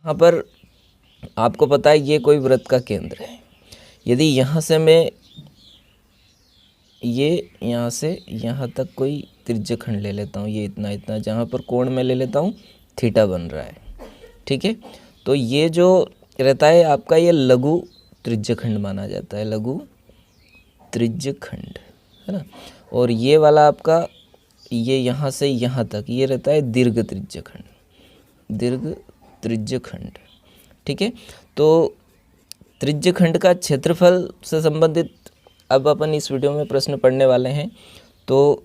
यहाँ पर आपको पता है ये कोई वृत्त का केंद्र है। यदि यहाँ से मैं ये यहाँ से यहाँ तक कोई त्रिज्यखंड ले लेता हूँ, ये इतना इतना, जहाँ पर कोण में ले लेता हूँ थीटा बन रहा है, ठीक है। तो ये जो रहता है आपका ये लघु त्रिज्यखंड माना जाता है, लघु त्रिज्यखंड, है ना। और ये वाला आपका ये यहाँ से यहाँ तक ये रहता है दीर्घ त्रिज्यखंड, दीर्घ त्रिज्यखंड, ठीक है। तो त्रिज्यखंड का क्षेत्रफल से संबंधित अब अपन इस वीडियो में प्रश्न पढ़ने वाले हैं। तो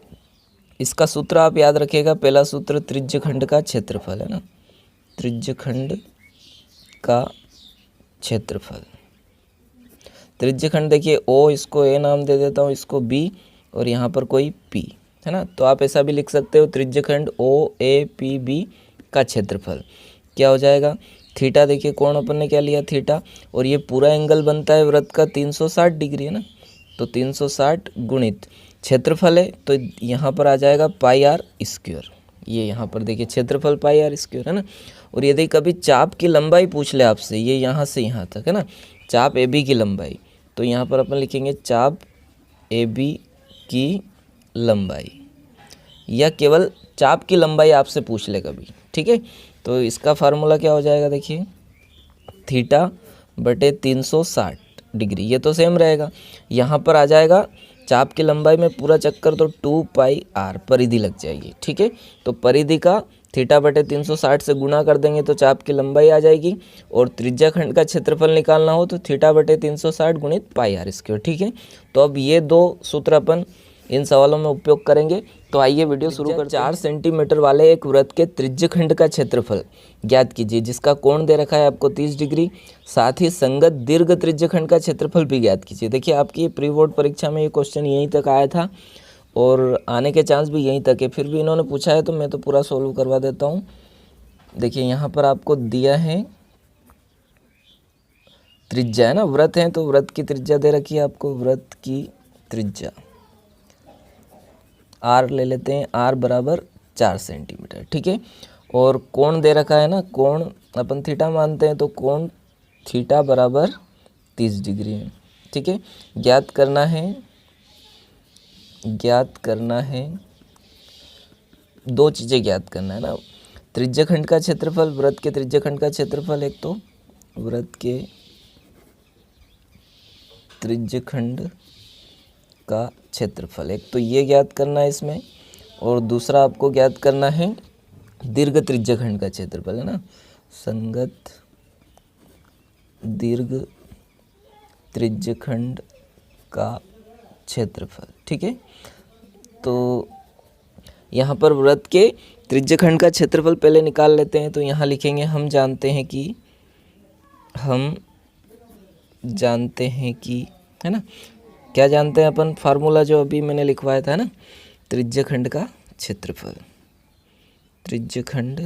इसका सूत्र आप याद रखिएगा। पहला सूत्र त्रिज्यखंड का क्षेत्रफल, है ना, त्रिज्यखंड का क्षेत्रफल। त्रिज्यखंड देखिए ओ, इसको ए नाम दे देता हूँ, इसको बी, और यहाँ पर कोई पी, है ना। तो आप ऐसा भी लिख सकते हो त्रिज्यखंड ओ ए पी बी का क्षेत्रफल क्या हो जाएगा। थीटा देखिए कोण अपन ने क्या लिया थीटा, और ये पूरा एंगल बनता है वृत्त का 360 डिग्री, है ना। तो 360 गुणित क्षेत्रफल है, तो यहाँ पर आ जाएगा पाई आर स्क्वायर। ये यहाँ पर देखिए क्षेत्रफल पाई आर स्क्वायर, है ना। और यदि कभी चाप की लंबाई पूछ ले आपसे, ये यहाँ से यहाँ तक, है ना, चाप ए बी की लंबाई, तो यहाँ पर अपन लिखेंगे चाप ए बी की लंबाई, या केवल चाप की लंबाई आपसे पूछ ले कभी, ठीक है। तो इसका फार्मूला क्या हो जाएगा देखिए, थीटा बटे 360 डिग्री, ये तो सेम रहेगा। यहाँ पर आ जाएगा चाप की लंबाई में पूरा चक्कर तो 2 पाई आर परिधि लग जाएगी, ठीक है। तो परिधि का थीटा बटे 360 से गुणा कर देंगे तो चाप की लंबाई आ जाएगी, और त्रिज्याखंड का क्षेत्रफल निकालना हो तो थीटा बटे 360 गुणित पाई आर स्क्वायर, ठीक है। तो अब ये दो सूत्र अपन इन सवालों में उपयोग करेंगे। तो आइए वीडियो शुरू कर। 4 सेंटीमीटर वाले एक वृत्त के त्रिज्यखंड का क्षेत्रफल ज्ञात कीजिए, जिसका कोण दे रखा है आपको 30 डिग्री। साथ ही संगत दीर्घ त्रिज्यखंड का क्षेत्रफल भी ज्ञात कीजिए। देखिए आपकी प्री बोर्ड परीक्षा में ये क्वेश्चन यहीं तक आया था और आने के चांस भी यहीं तक है, फिर भी इन्होंने पूछा है तो मैं तो पूरा सोल्व करवा देता हूँ। देखिए यहाँ पर आपको दिया है त्रिज्या, है ना, वृत्त है तो वृत्त की त्रिज्या दे रखी है आपको, वृत्त की त्रिज्या आर ले लेते हैं, आर बराबर 4 सेंटीमीटर, ठीक है। और कोण दे रखा है ना, कोण अपन थीटा मानते हैं, तो कोण थीटा बराबर 30 डिग्री है, ठीक है। ज्ञात करना है दो चीज़ें ज्ञात करना है ना, त्रिज्यखंड का क्षेत्रफल, वृत्त के त्रिज्यखंड का क्षेत्रफल, एक तो वृत्त के त्रिज्यखंड का क्षेत्रफल, एक तो ये ज्ञात करना है इसमें, और दूसरा आपको ज्ञात करना है दीर्घ त्रिज्यखंड का क्षेत्रफल, है ना, संगत दीर्घ त्रिज्यखंड का क्षेत्रफल, ठीक है। तो यहाँ पर वृत्त के त्रिज्यखंड का क्षेत्रफल पहले निकाल लेते हैं। तो यहाँ लिखेंगे हम जानते हैं कि, है ना, क्या जानते हैं अपन, फार्मूला जो अभी मैंने लिखवाया था ना, त्रिज्यखंड का क्षेत्रफल, त्रिज्यखंड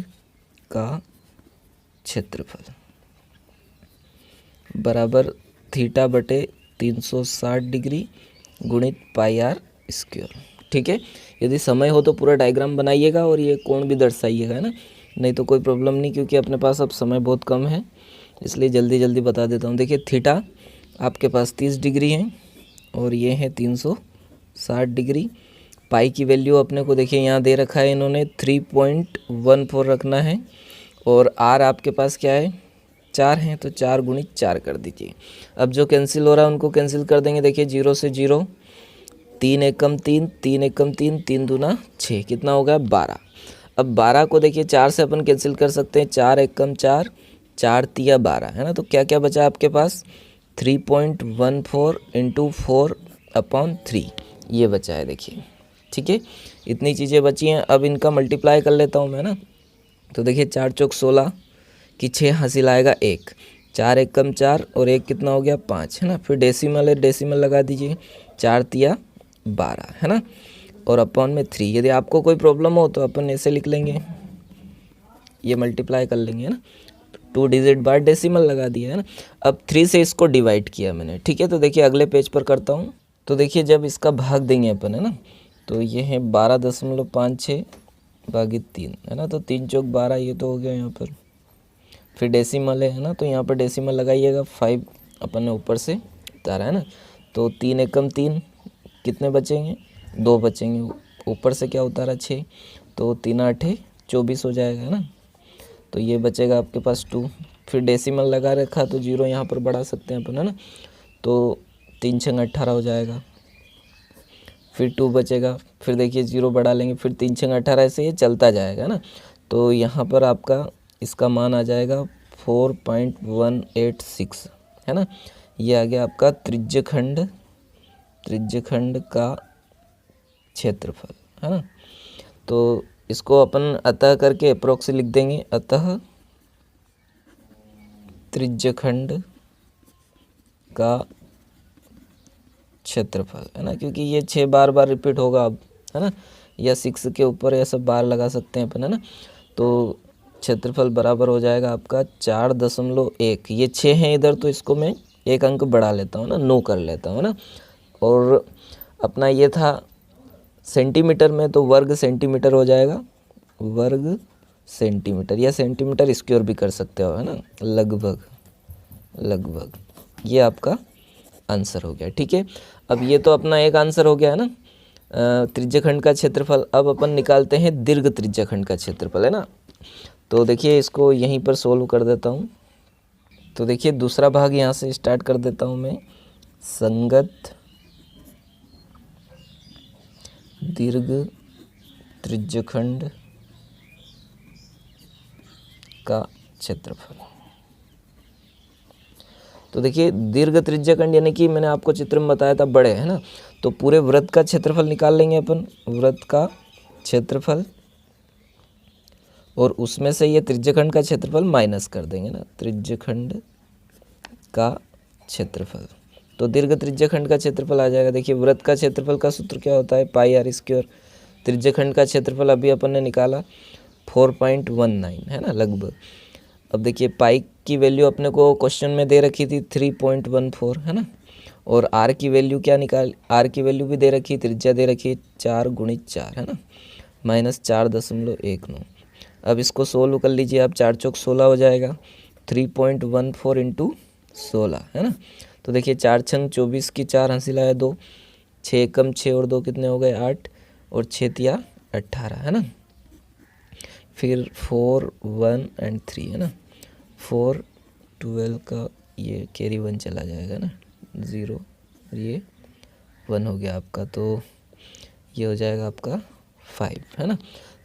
का क्षेत्रफल बराबर थीटा बटे 360 डिग्री गुणित पाई आर स्क्वायर, ठीक है। यदि समय हो तो पूरा डायग्राम बनाइएगा और ये कोण भी दर्शाइएगा, है ना, नहीं तो कोई प्रॉब्लम नहीं, क्योंकि अपने पास अब समय बहुत कम है, इसलिए जल्दी जल्दी बता देता हूँ। देखिए थीटा आपके पास 30 डिग्री है और ये है 360 डिग्री। पाई की वैल्यू अपने को देखिए यहाँ दे रखा है इन्होंने 3.14 रखना है, और आर आपके पास क्या है 4 है, तो 4 गुणित 4 कर दीजिए। अब जो कैंसिल हो रहा है उनको कैंसिल कर देंगे। देखिए 0 से 0, 3 एकम 3, 3 एकम 3, 3 दूना 6, कितना हो गया 12। अब 12 को देखिए 4 से अपन कैंसिल कर सकते हैं, 4 एकम 4, 4 तिया 12, है ना। तो क्या क्या बचा आपके पास 3.14 इंटू 4/3 ये बचा है, देखिए, ठीक है। इतनी चीज़ें बची हैं। अब इनका मल्टीप्लाई कर लेता हूँ मैं ना। तो देखिए 4 चौक 16 की 6 हासिल आएगा 1, 4 एकम 4 और 1 कितना हो गया 5, है ना। फिर डेसिमल है, डेसिमल लगा दीजिए, 4 तिया 12, है ना, और अपॉन में 3। यदि आपको कोई प्रॉब्लम हो तो अपन ऐसे लिख लेंगे, ये मल्टीप्लाई कर लेंगे, है ना, 2 डिजिट बाद डेसिमल लगा दिया, है ना। अब 3 से इसको डिवाइड किया मैंने, ठीक है। तो देखिए अगले पेज पर करता हूँ। तो देखिए जब इसका भाग देंगे अपन, है ना, तो ये है 12.56 भागित 3, है ना। तो 3 चौक 12 ये तो हो गया यहाँ पर। फिर डेसिमल है ना, तो यहाँ पर डेसिमल लगाइएगा। 5 अपन ने ऊपर से उतारा है ना, तो 3 एकम 3, कितने बचेंगे? 2 बचेंगे। ऊपर से क्या उतारा? 6, तो 3 8 24 हो जाएगा है ना, तो ये बचेगा आपके पास 2। फिर डेसिमल लगा रखा तो 0 यहाँ पर बढ़ा सकते हैं अपन है ना, तो 3 6 18 हो जाएगा। फिर 2 बचेगा, फिर देखिए 0 बढ़ा लेंगे, फिर 3 6 18, ऐसे ये चलता जाएगा ना। तो यहाँ पर आपका इसका मान आ जाएगा 4.186 है ना। ये आ गया आपका त्रिज्यखंड का क्षेत्रफल है ना। तो इसको अपन अतः करके अप्रोक्स लिख देंगे, अतः त्रिज्यखंड का क्षेत्रफल है ना, क्योंकि ये 6 बार बार रिपीट होगा अब है ना, या 6 के ऊपर या सब बार लगा सकते हैं अपन है ना। तो क्षेत्रफल बराबर हो जाएगा आपका 4.1। ये 6 है इधर, तो इसको मैं एक अंक बढ़ा लेता हूँ ना, 9 कर लेता हूँ ना। और अपना ये था सेंटीमीटर में, तो वर्ग सेंटीमीटर हो जाएगा, वर्ग सेंटीमीटर, या सेंटीमीटर स्क्वायर भी कर सकते हो है ना, लगभग। ये आपका आंसर हो गया। ठीक है, अब ये तो अपना एक आंसर हो गया है ना त्रिज्यखंड का क्षेत्रफल। अब अपन निकालते हैं दीर्घ त्रिज्यखंड का क्षेत्रफल है ना। तो देखिए इसको यहीं पर सोल्व कर देता हूँ। तो देखिए दूसरा भाग यहाँ से स्टार्ट कर देता हूँ मैं। संगत दीर्घ त्रिज्यखंड का क्षेत्रफल। तो देखिए दीर्घ त्रिज्यखंड यानी कि मैंने आपको चित्र में बताया था बड़े है ना, तो पूरे वृत्त का क्षेत्रफल निकाल लेंगे अपन, वृत्त का क्षेत्रफल, और उसमें से ये त्रिज्यखंड का क्षेत्रफल माइनस कर देंगे ना, त्रिज्यखंड का क्षेत्रफल। तो दीर्घ त्रिज्यखंड का क्षेत्रफल आ जाएगा। देखिए वृत्त का क्षेत्रफल का सूत्र क्या होता है? पाई आर स्क्वायर। त्रिज्यखंड का क्षेत्रफल अभी अपन ने निकाला 4.19 है ना, लगभग। अब देखिए पाई की वैल्यू अपने को क्वेश्चन में दे रखी थी 3.14 है ना, और आर की वैल्यू क्या निकाल, आर की वैल्यू भी दे रखी, त्रिज्या दे रखी 4 × 4 है ना, -4.19। अब इसको सोल्व कर लीजिए आप, 4 चौक 16 हो जाएगा, 3.14 × 16 है ना। तो देखिए 4 छंग 24 की 4 हंसी लाया 2, 6 कम 6 और 2 कितने हो गए? 8, और 6 तिया 18 है ना। फिर 4 1 और 3 है ना, 4 12 का ये कैरी 1 चला जाएगा ना, 0, ये 1 हो गया आपका, तो ये हो जाएगा आपका 5 है ना।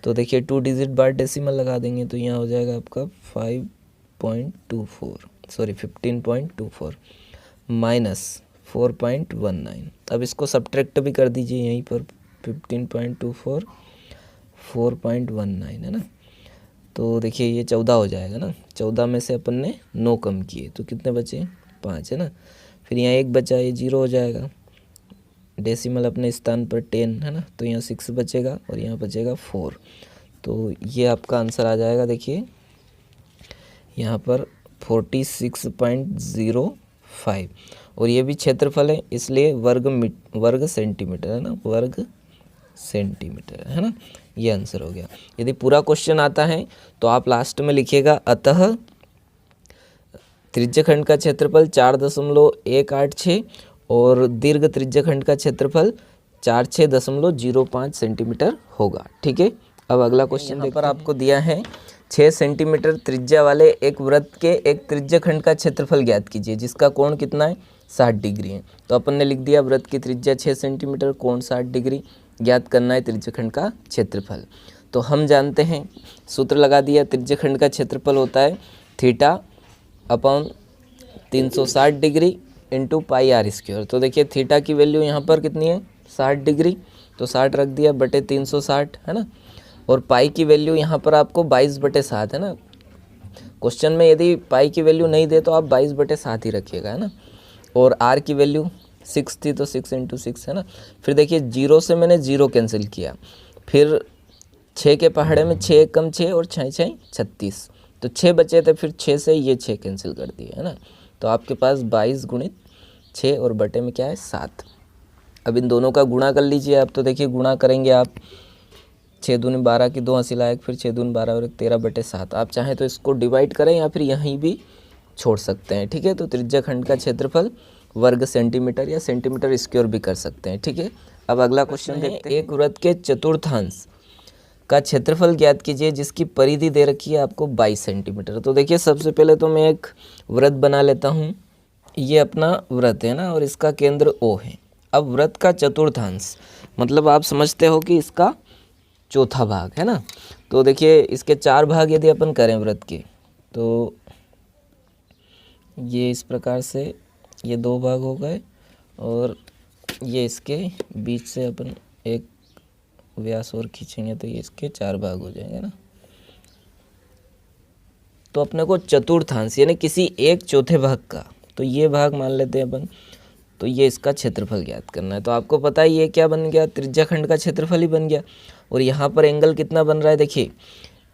तो देखिए 2 डिजिट बाद डेसिमल लगा देंगे, तो यहाँ हो जाएगा आपका 15.24 -4.19। अब इसको सब्ट्रैक्ट भी कर दीजिए यहीं पर, 15.24 4.19 है ना। तो देखिए ये 14 हो जाएगा ना, 14 में से अपन ने 9 कम किए तो कितने बचे? 5 है ना। फिर यहाँ 1 बचा, ये 0 हो जाएगा, डेसिमल अपने स्थान पर 10 है ना, तो यहाँ 6 बचेगा और यहाँ बचेगा 4। तो ये आपका आंसर आ जाएगा। देखिए यहाँ पर 46.05, और ये भी क्षेत्रफल है इसलिए वर्ग सेंटीमीटर है ना, वर्ग सेंटीमीटर है ना। ये आंसर हो गया। यदि पूरा क्वेश्चन आता है तो आप लास्ट में लिखिएगा, अतः त्रिज्यखंड का क्षेत्रफल 4.186 और दीर्घ त्रिज्यखंड का क्षेत्रफल 46.05 सेंटीमीटर होगा। ठीक है, अब अगला क्वेश्चन यहाँ पर आपको दिया है 6 सेंटीमीटर त्रिज्या वाले एक वृत्त के एक त्रिज्यखंड का क्षेत्रफल ज्ञात कीजिए जिसका कोण कितना है? 60 डिग्री है। तो अपन ने लिख दिया वृत्त की त्रिज्या 6 सेंटीमीटर, कोण 60 डिग्री, ज्ञात करना है त्रिज्यखंड का क्षेत्रफल। तो हम जानते हैं, सूत्र लगा दिया, त्रिज्यखंड का क्षेत्रफल होता है theta upon 360 degree into pi r square. तो देखिए थीटा की वैल्यू यहाँ पर कितनी है? 60 डिग्री, तो 60 रख दिया बटे 360 है ना, और पाई की वैल्यू यहाँ पर आपको 22/7 है ना। क्वेश्चन में यदि पाई की वैल्यू नहीं दे तो आप 22/7 ही रखिएगा है ना, और आर की वैल्यू 6 थी तो 6 × 6 है ना। फिर देखिए 0 से मैंने 0 कैंसिल किया, फिर 6 के पहाड़े में 6 कम 6 और 6 6 36, तो 6 बचे थे, फिर 6 से ये 6 कैंसिल कर दिए है ना। तो आपके पास 22 × 6 और बटे में क्या है? 7। अब इन दोनों का गुणा कर लीजिए आप। तो देखिए गुणा करेंगे आप 6 दूनी 12 की 2 हंसी लायक, फिर 6 दूनी 12 और 13/7। आप चाहें तो इसको डिवाइड करें या फिर यहीं भी छोड़ सकते हैं, ठीक है। तो त्रिज्या खंड का क्षेत्रफल वर्ग सेंटीमीटर या सेंटीमीटर स्क्वायर भी कर सकते हैं, ठीक है। अब अगला क्वेश्चन देखते हैं। एक वृत्त के चतुर्थांश का क्षेत्रफल ज्ञात कीजिए जिसकी परिधि दे रखी है आपको 22 सेंटीमीटर। तो देखिए सबसे पहले तो मैं एक वृत्त बना लेता हूँ। ये अपना वृत्त है ना, और इसका केंद्र O है। अब वृत्त का चतुर्थांश मतलब आप समझते हो कि इसका चौथा भाग है ना। तो देखिए इसके 4 भाग यदि अपन करें वृत्त के, तो ये इस प्रकार से ये 2 भाग हो गए, और ये इसके बीच से अपन एक व्यास और खींचेंगे तो ये इसके 4 भाग हो जाएंगे ना। तो अपने को चतुर्थांश यानी किसी एक चौथे भाग का, तो ये भाग मान लेते हैं अपन, तो ये इसका क्षेत्रफल ज्ञात करना है। तो आपको पता है ये क्या बन गया, त्रिज्या खंड का क्षेत्रफल ही बन गया। और यहाँ पर एंगल कितना बन रहा है, देखिए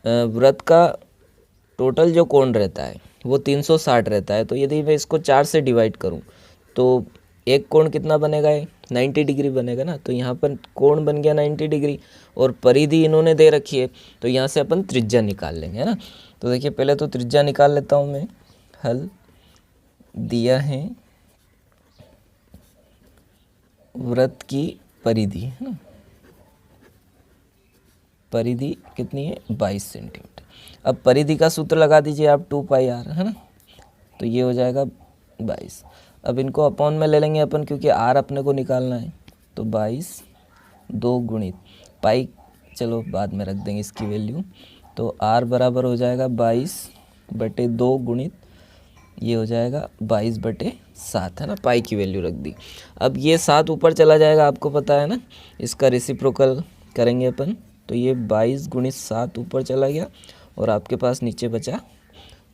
वृत्त का टोटल जो कोण रहता है वो 360 रहता है। तो यदि मैं इसको 4 से डिवाइड करूँ तो एक कोण कितना बनेगा, 90 डिग्री बनेगा ना। तो यहाँ पर कोण बन गया 90 डिग्री, और परिधि इन्होंने दे रखी है, तो यहाँ से अपन त्रिज्या निकाल लेंगे, है ना। तो देखिए पहले तो त्रिज्या निकाल लेता हूँ मैं। हल दिया है वृत्त की परिधि, है ना, परिधि कितनी है 22 सेंटीमीटर। अब परिधि का सूत्र लगा दीजिए आप 2πr, है ना। तो ये हो जाएगा 22। अब इनको अपॉन में ले लेंगे अपन, क्योंकि r अपने को निकालना है। तो 22 2 गुणित पाई, चलो बाद में रख देंगे इसकी वैल्यू। तो r बराबर हो जाएगा 22/2 गुणित ये हो जाएगा 22/7, है ना। पाई की वैल्यू रख दी। अब ये 7 ऊपर चला जाएगा, आपको पता है ना, इसका रेसिप्रोकल करेंगे अपन। तो ये 22 गुणित 7 ऊपर चला गया, और आपके पास नीचे बचा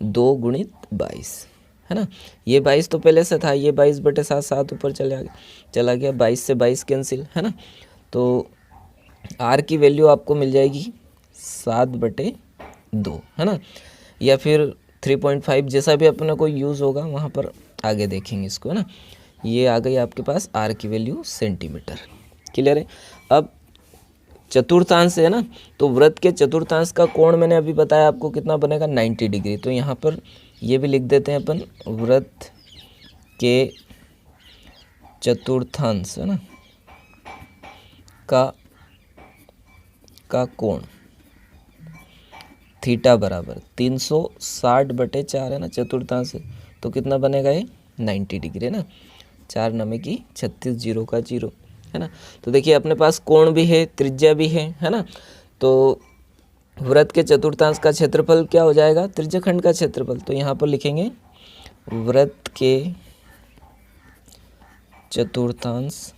2 गुणित 22, है ना। ये 22 तो पहले से था, ये 22/7 7 ऊपर चला गया, 22 से 22 कैंसिल, है ना। तो r की वैल्यू आपको मिल जाएगी 7/2, है ना, या फिर 3.5, जैसा भी अपने को यूज़ होगा वहाँ पर आगे देखेंगे इसको, है ना। ये आ गई आपके पास r की वैल्यू सेंटीमीटर। क्लियर है। अब चतुर्थांश है ना, तो वृत्त के चतुर्थांश का कोण मैंने अभी बताया आपको कितना बनेगा 90 डिग्री। तो यहाँ पर ये भी लिख देते हैं अपन, वृत्त के चतुर्थांश, है ना, का कोण थीटा बराबर 360/4, है ना, चतुर्थांश है। तो कितना बनेगा ये 90 डिग्री, है ना। 4 9 की 36, 0 का 0, है ना। तो देखिए अपने पास कोण भी है, त्रिज्या भी है ना। तो वृत्त के चतुर्थांश का क्षेत्रफल क्या हो जाएगा, त्रिज्या खंड का क्षेत्रफल। तो यहाँ पर लिखेंगे वृत्त के चतुर्थांश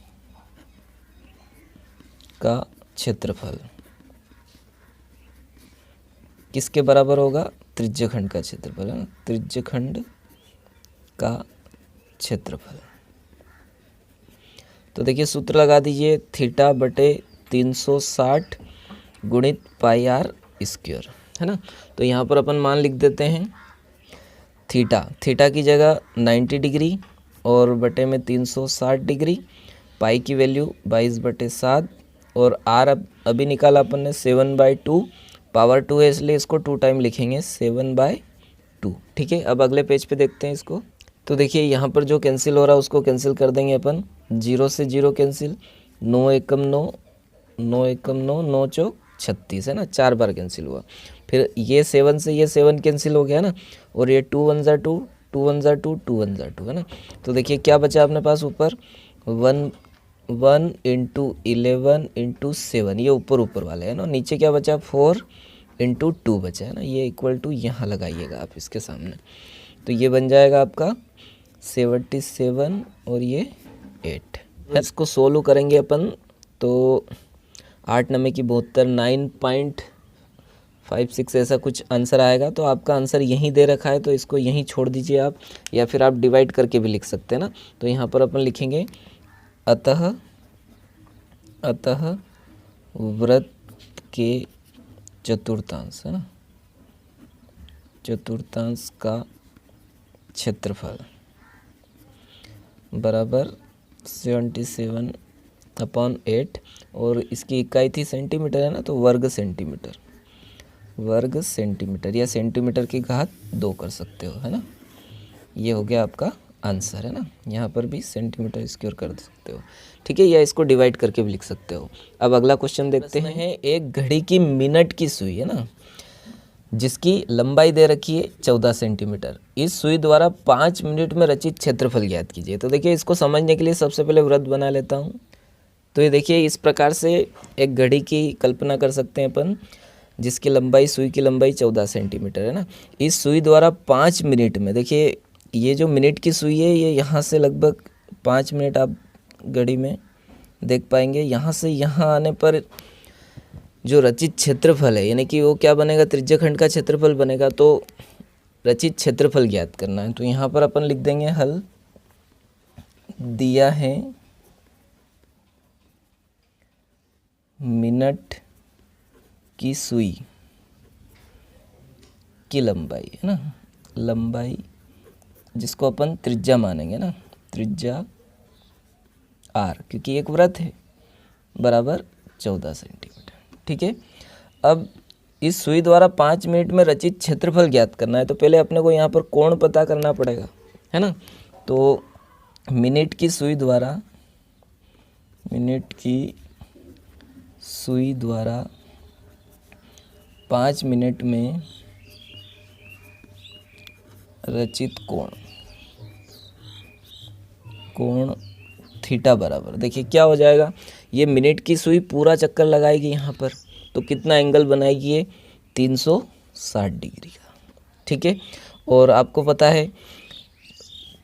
का क्षेत्रफल किसके बराबर होगा, त्रिज्या खंड का क्षेत्रफल, है ना, त्रिज्या खंड का क्षेत्रफल। तो देखिए सूत्र लगा दीजिए, θ/360 गुणित πr स्क्वायर, है ना। तो यहाँ पर अपन मान लिख देते हैं थीटा की जगह 90 डिग्री और बटे में 360 डिग्री, पाई की वैल्यू 22/7, और r अभी निकाला अपन ने 7/2, पावर 2 है इसलिए इसको 2 टाइम लिखेंगे 7/2, ठीक है। अब अगले पेज पे देखते हैं इसको। तो देखिए यहाँ पर जो कैंसिल हो रहा है उसको कैंसिल कर देंगे अपन, 0 से 0 कैंसिल, 9 एकम 9, 9 एकम 9, 9 चौक 36, है ना, 4 बार कैंसिल हुआ। फिर ये 7 से ये 7 कैंसिल हो गया ना, और ये 2 1 ज़ा 2, 2 1 ज़ा 2, 2 1 ज़ा 2, है ना। तो देखिए क्या बचा अपने पास ऊपर 1 1 × 11 × 7, ये ऊपर वाले है ना। नीचे क्या बचा 4 × 2 बचा, है ना। ये इक्वल टू यहाँ लगाइएगा आप इसके सामने, तो ये बन जाएगा आपका 77 और ये 8। इसको सोल्व करेंगे अपन तो 8 9 की 72, 9.56 ऐसा कुछ आंसर आएगा। तो आपका आंसर यहीं दे रखा है, तो इसको यहीं छोड़ दीजिए आप, या फिर आप डिवाइड करके भी लिख सकते हैं ना। तो यहाँ पर अपन लिखेंगे अतः वृत्त के चतुर्थांश, है ना, चतुर्थांश का क्षेत्रफल बराबर 77 अपॉन 8 और इसकी इकाई थी सेंटीमीटर है ना, तो वर्ग सेंटीमीटर, वर्ग सेंटीमीटर या सेंटीमीटर की घात 2 कर सकते हो है ना। ये हो गया आपका आंसर है ना। यहाँ पर भी सेंटीमीटर स्क्वायर कर सकते हो, ठीक है, या इसको डिवाइड करके भी लिख सकते हो। अब अगला क्वेश्चन देखते हैं। एक घड़ी की मिनट की सुई है ना, जिसकी लंबाई दे रखी है 14 सेंटीमीटर, इस सुई द्वारा 5 मिनट में रचित क्षेत्रफल ज्ञात कीजिए। तो देखिए इसको समझने के लिए सबसे पहले वृत्त बना लेता हूँ। तो ये देखिए इस प्रकार से एक घड़ी की कल्पना कर सकते हैं अपन, जिसकी लंबाई, सुई की लंबाई 14 सेंटीमीटर है ना। इस सुई द्वारा 5 मिनट में, देखिए ये जो मिनट की सुई है ये यहाँ से लगभग 5 मिनट आप घड़ी में देख पाएंगे। यहाँ से यहाँ आने पर जो रचित क्षेत्रफल है, यानी कि वो क्या बनेगा, त्रिज्यखंड का क्षेत्रफल बनेगा। तो रचित क्षेत्रफल ज्ञात करना है, तो यहाँ पर अपन लिख देंगे हल दिया है मिनट की सुई की लंबाई है ना, लंबाई जिसको अपन त्रिज्या मानेंगे ना, त्रिज्या आर, क्योंकि एक वृत्त है, बराबर 14 सेंटीमीटर, ठीक है। अब इस सुई द्वारा 5 मिनट में रचित क्षेत्रफल ज्ञात करना है, तो पहले अपने को यहाँ पर कोण पता करना पड़ेगा है ना। तो मिनट की सुई द्वारा, मिनट की सुई द्वारा 5 मिनट में रचित कोण, कोण थीटा बराबर, देखिए क्या हो जाएगा, ये मिनट की सुई पूरा चक्कर लगाएगी यहाँ पर, तो कितना एंगल बनाएगी ये 360 डिग्री का, ठीक है। और आपको पता है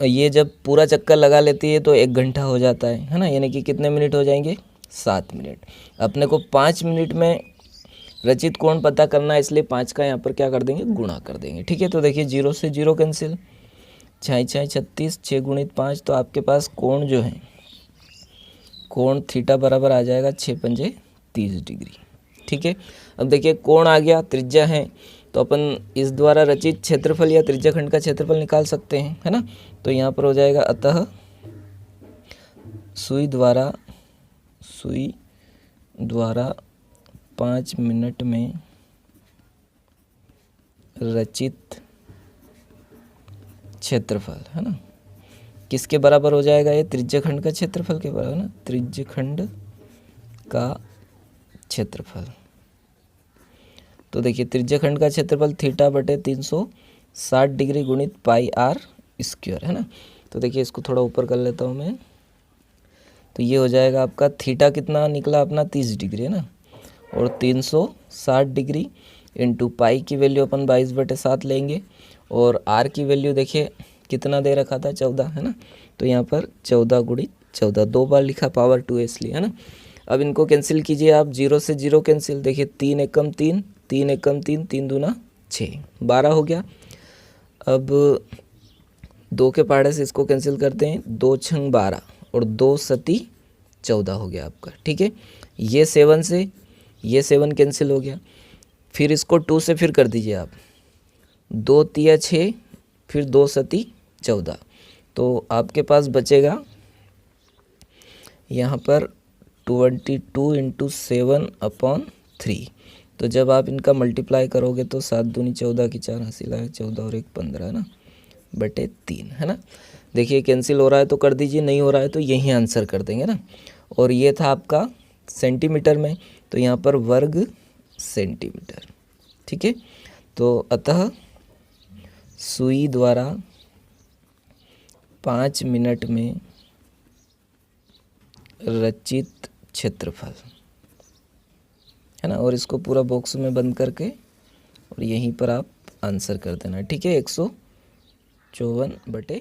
ये जब पूरा चक्कर लगा लेती है तो 1 घंटा हो जाता है ना, यानी कि कितने मिनट हो जाएंगे, 7 मिनट। अपने को 5 मिनट में रचित कोण पता करना है, इसलिए 5 का यहाँ पर क्या कर देंगे, गुणा कर देंगे, ठीक है। तो देखिए 0 से 0 कैंसिल, 6 6 36, 6 गुणित 5, तो आपके पास कोण जो है, कोण थीटा बराबर आ जाएगा 6 पंजे 30 डिग्री, ठीक है। अब देखिए कोण आ गया, त्रिज्या है, तो अपन इस द्वारा रचित क्षेत्रफल या त्रिज्याखंड का क्षेत्रफल निकाल सकते हैं है ना। तो यहाँ पर हो जाएगा, अतः सुई द्वारा 5 मिनट में रचित क्षेत्रफल है ना, किसके बराबर हो जाएगा, ये त्रिज्यखंड का क्षेत्रफल के बराबर ना, त्रिज्यखंड का क्षेत्रफल। तो देखिए त्रिज्यखंड का क्षेत्रफल थीटा बटे 360 डिग्री गुणित पाई आर स्क्वायर है ना। तो देखिए इसको थोड़ा ऊपर कर लेता हूँ मैं, तो ये हो जाएगा आपका थीटा कितना निकला अपना 30 डिग्री है ना, और 360 डिग्री इंटू पाई की वैल्यू अपन 22/7 लेंगे, और आर की वैल्यू देखिए कितना दे रखा था, 14 है ना। तो यहाँ पर 14 गुणित 14, 2 बार लिखा, पावर 2 इसलिए है ना। अब इनको कैंसिल कीजिए आप, 0 से 0 कैंसिल, देखिए 3 एकम 3, 3 एकम 3, 3 दूना 6, 12 हो गया। अब 2 के पहाड़े से इसको कैंसिल करते हैं, 2 छंग 12 और 2 सती 14 हो गया आपका, ठीक है। ये 7 से ये 7 कैंसिल हो गया, फिर इसको 2 से फिर कर दीजिए आप, 2 तिया 6, फिर 2 सती 14, तो आपके पास बचेगा यहाँ पर 22 इंटू 7/3। तो जब आप इनका मल्टीप्लाई करोगे तो 7 दूनी 14 की 4 हासिल आए, 14 और 1 15 है ना, बटे 3 है ना। देखिए कैंसिल हो रहा है तो कर दीजिए, नहीं हो रहा है तो यही आंसर कर देंगे ना। और ये था आपका सेंटीमीटर में, तो यहाँ पर वर्ग सेंटीमीटर, ठीक है। तो अतः सुई द्वारा 5 मिनट में रचित क्षेत्रफल है ना, और इसको पूरा बॉक्स में बंद करके और यहीं पर आप आंसर कर देना, ठीक है, 154/।